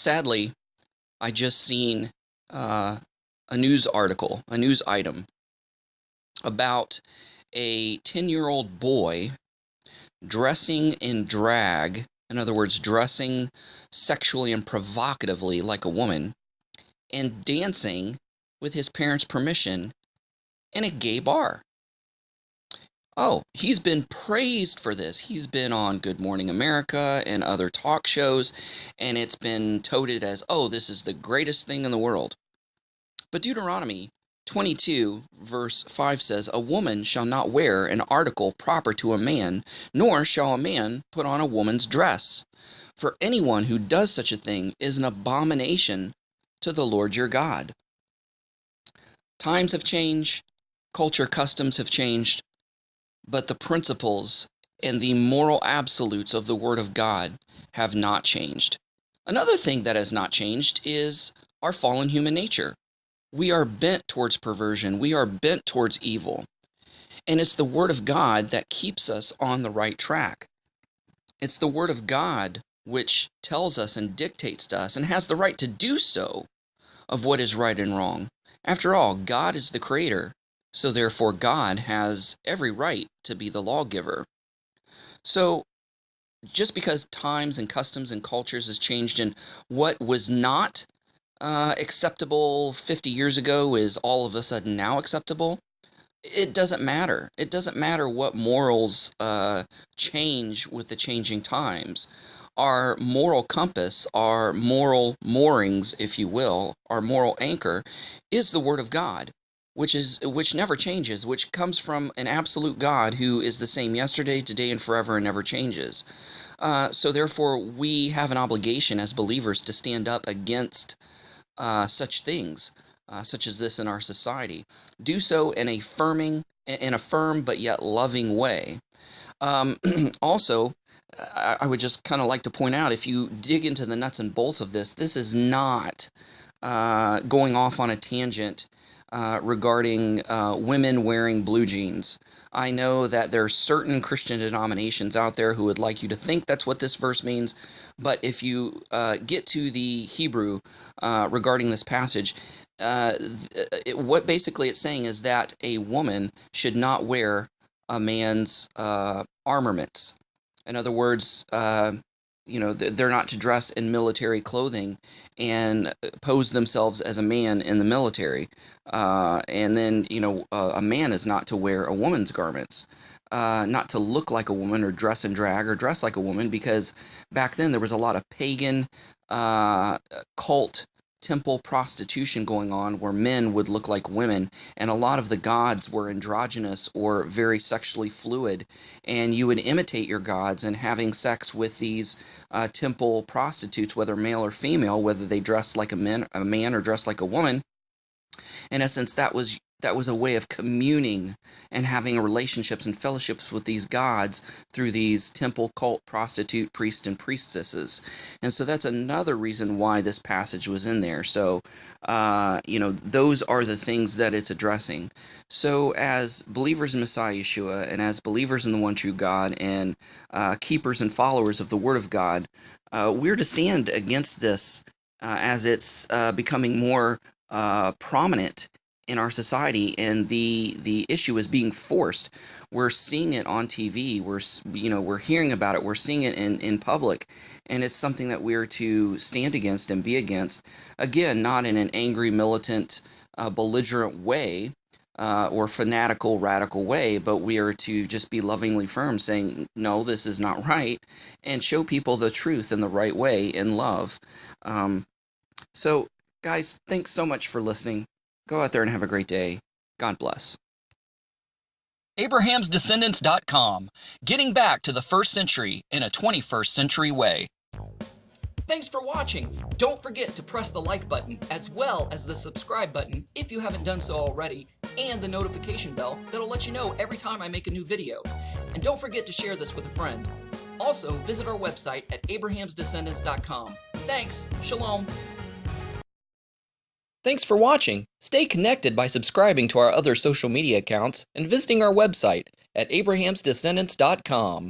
Sadly, I just seen a news article, a news item about a 10-year-old boy dressing in drag, in other words, dressing sexually and provocatively like a woman, and dancing with his parents' permission in a gay bar. Oh, he's been praised for this. He's been on Good Morning America and other talk shows, and it's been touted as, oh, this is the greatest thing in the world. But Deuteronomy 22, verse 5 says, "A woman shall not wear an article proper to a man, nor shall a man put on a woman's dress. For anyone who does such a thing is an abomination to the Lord your God." Times have changed, culture, customs have changed, but the principles and the moral absolutes of the Word of God have not changed. Another thing that has not changed is our fallen human nature. We are bent towards perversion. We are bent towards evil. And it's the Word of God that keeps us on the right track. It's the Word of God which tells us and dictates to us and has the right to do so of what is right and wrong. After all, God is the creator, so therefore God has every right to be the lawgiver. So just because times and customs and cultures has changed, and what was not acceptable 50 years ago is all of a sudden now acceptable, it doesn't matter. It doesn't matter what morals change with the changing times. Our moral compass, our moral moorings, if you will, our moral anchor is the Word of God, which never changes, which comes from an absolute God who is the same yesterday, today, and forever, and never changes. So therefore, we have an obligation as believers to stand up against such things, such as this in our society. Do so in a firm but yet loving way. Also, I would just kind of like to point out, if you dig into the nuts and bolts of this, this is not going off on a tangent regarding women wearing blue jeans. I know that there are certain Christian denominations out there who would like you to think that's what this verse means, but if you get to the Hebrew regarding this passage, what basically it's saying is that a woman should not wear a man's armaments. In other words, they're not to dress in military clothing and pose themselves as a man in the military. And then, a man is not to wear a woman's garments, not to look like a woman or dress in drag or dress like a woman, because back then there was a lot of pagan cult temple prostitution going on where men would look like women, and a lot of the gods were androgynous or very sexually fluid, and you would imitate your gods in having sex with these temple prostitutes, whether male or female, whether they dressed like a man or dressed like a woman. In essence, that was a way of communing and having relationships and fellowships with these gods through these temple cult prostitute priests and priestesses. And so that's another reason why this passage was in there. So, those are the things that it's addressing. So as believers in Messiah Yeshua, and as believers in the one true God, and keepers and followers of the Word of God, we're to stand against this as it's becoming more prominent in our society, and the issue is being forced. We're seeing it on TV. We're hearing about it. We're seeing it in public, and it's something that we're to stand against and be against. Again, not in an angry, militant, belligerent way or fanatical, radical way, but we are to just be lovingly firm, saying, no, this is not right, and show people the truth in the right way in love. So, guys, thanks so much for listening. Go out there and have a great day. God bless. Abraham'sDescendants.com, getting back to the first century in a 21st century way. Thanks for watching. Don't forget to press the like button as well as the subscribe button if you haven't done so already, and the notification bell that'll let you know every time I make a new video. And don't forget to share this with a friend. Also, visit our website at Abraham'sDescendants.com. Thanks. Shalom. Thanks for watching. Stay connected by subscribing to our other social media accounts and visiting our website at Abraham'sDescendants.com.